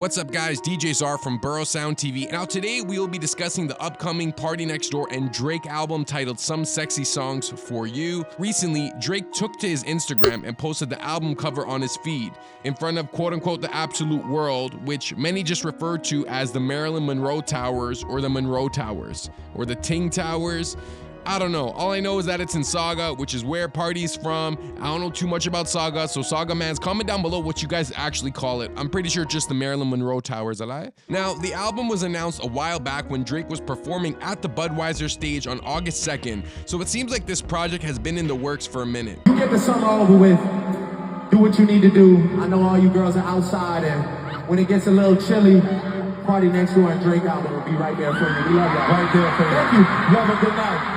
What's up guys, DJ Czar from Borough Sound TV. Now today we will be discussing the upcoming PartyNextDoor and Drake album titled Some Sexy Songs For You. Recently, Drake took to his Instagram and posted the album cover on his feed in front of quote unquote the absolute world, which many just refer to as the Marilyn Monroe Towers or the Monroe Towers or the Ting Towers. I don't know. All I know is that it's in Saga, which is where Party's from. I don't know too much about Saga, so Saga mans, comment down below what you guys actually call it. I'm pretty sure just the Marilyn Monroe Towers, a lie? Now, the album was announced a while back when Drake was performing at the Budweiser stage on August 2nd, so it seems like this project has been in the works for a minute. You get the summer over with, do what you need to do. I know all you girls are outside, and when it gets a little chilly, PartyNextDoor and Drake album will be right there for you. We love y'all. Right there for you. Thank you. Y'all have a good night.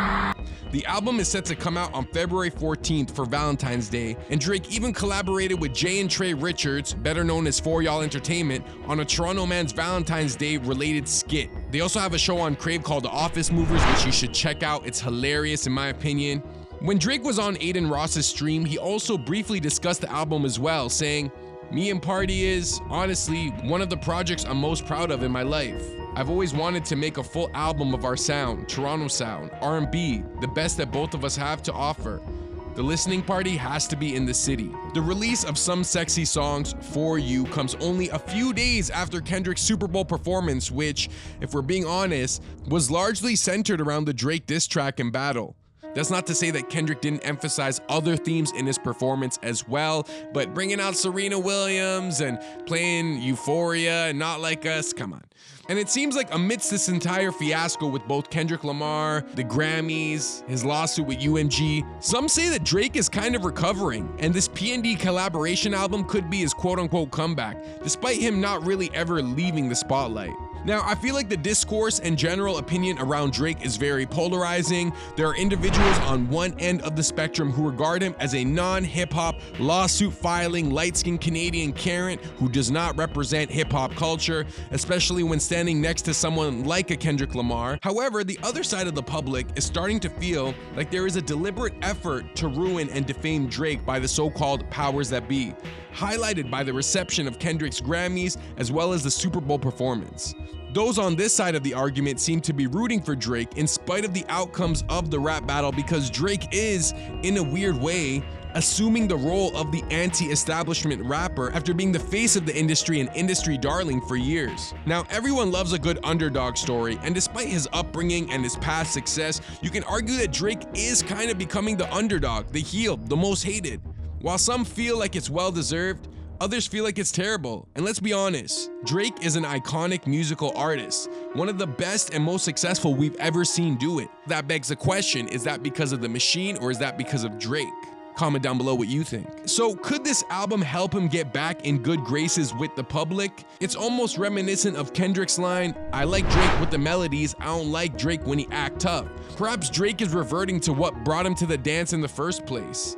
The album is set to come out on February 14th for Valentine's Day, and Drake even collaborated with Jay and Trey Richards, better known as For Y'all Entertainment, on a Toronto Man's Valentine's Day related skit. They also have a show on Crave called The Office Movers, which you should check out. It's hilarious in my opinion. When Drake was on Aiden Ross's stream, he also briefly discussed the album as well, saying, "Me and Party is, honestly, one of the projects I'm most proud of in my life. I've always wanted to make a full album of our sound, Toronto sound, R&B, the best that both of us have to offer. The listening party has to be in the city." The release of Some Sexy Songs For You comes only a few days after Kendrick's Super Bowl performance, which, if we're being honest, was largely centered around the Drake diss track and battle. That's not to say that Kendrick didn't emphasize other themes in his performance as well, but bringing out Serena Williams and playing Euphoria and Not Like Us, come on. And it seems like amidst this entire fiasco with both Kendrick Lamar, the Grammys, his lawsuit with UMG, some say that Drake is kind of recovering, and this P&D collaboration album could be his quote-unquote comeback, despite him not really ever leaving the spotlight. Now, I feel like the discourse and general opinion around Drake is very polarizing. There are individuals on one end of the spectrum who regard him as a non-hip-hop, lawsuit-filing, light-skinned Canadian Karen who does not represent hip-hop culture, especially when standing next to someone like a Kendrick Lamar. However, the other side of the public is starting to feel like there is a deliberate effort to ruin and defame Drake by the so-called powers that be, highlighted by the reception of Kendrick's Grammys as well as the Super Bowl performance. Those on this side of the argument seem to be rooting for Drake in spite of the outcomes of the rap battle, because Drake is, in a weird way, assuming the role of the anti-establishment rapper after being the face of the industry and industry darling for years. Now, everyone loves a good underdog story, and despite his upbringing and his past success, you can argue that Drake is kind of becoming the underdog, the heel, the most hated. While some feel like it's well-deserved, others feel like it's terrible. And let's be honest, Drake is an iconic musical artist, one of the best and most successful we've ever seen do it. That begs the question, is that because of the machine or is that because of Drake? Comment down below what you think. So could this album help him get back in good graces with the public? It's almost reminiscent of Kendrick's line, "I like Drake with the melodies, I don't like Drake when he act tough." Perhaps Drake is reverting to what brought him to the dance in the first place,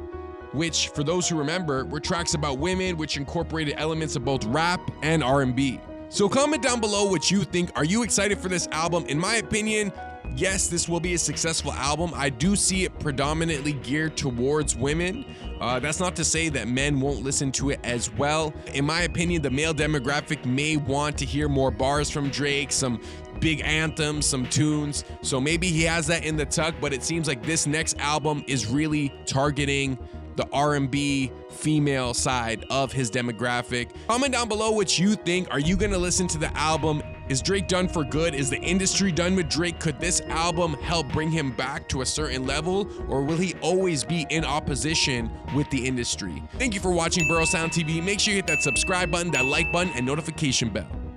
which, for those who remember, were tracks about women which incorporated elements of both rap and R&B. So comment down below what you think. Are you excited for this album? In my opinion, yes, this will be a successful album. I do see it predominantly geared towards women. That's not to say that men won't listen to it as well. In my opinion, the male demographic may want to hear more bars from Drake, some big anthems, some tunes. So maybe he has that in the tuck, but it seems like this next album is really targeting the R&B female side of his demographic. Comment down below what you think. Are you gonna listen to the album? Is Drake done for good? Is the industry done with Drake? Could this album help bring him back to a certain level, or will he always be in opposition with the industry? Thank you for watching Borough Sound TV. Make sure you hit that subscribe button, that like button, and notification bell.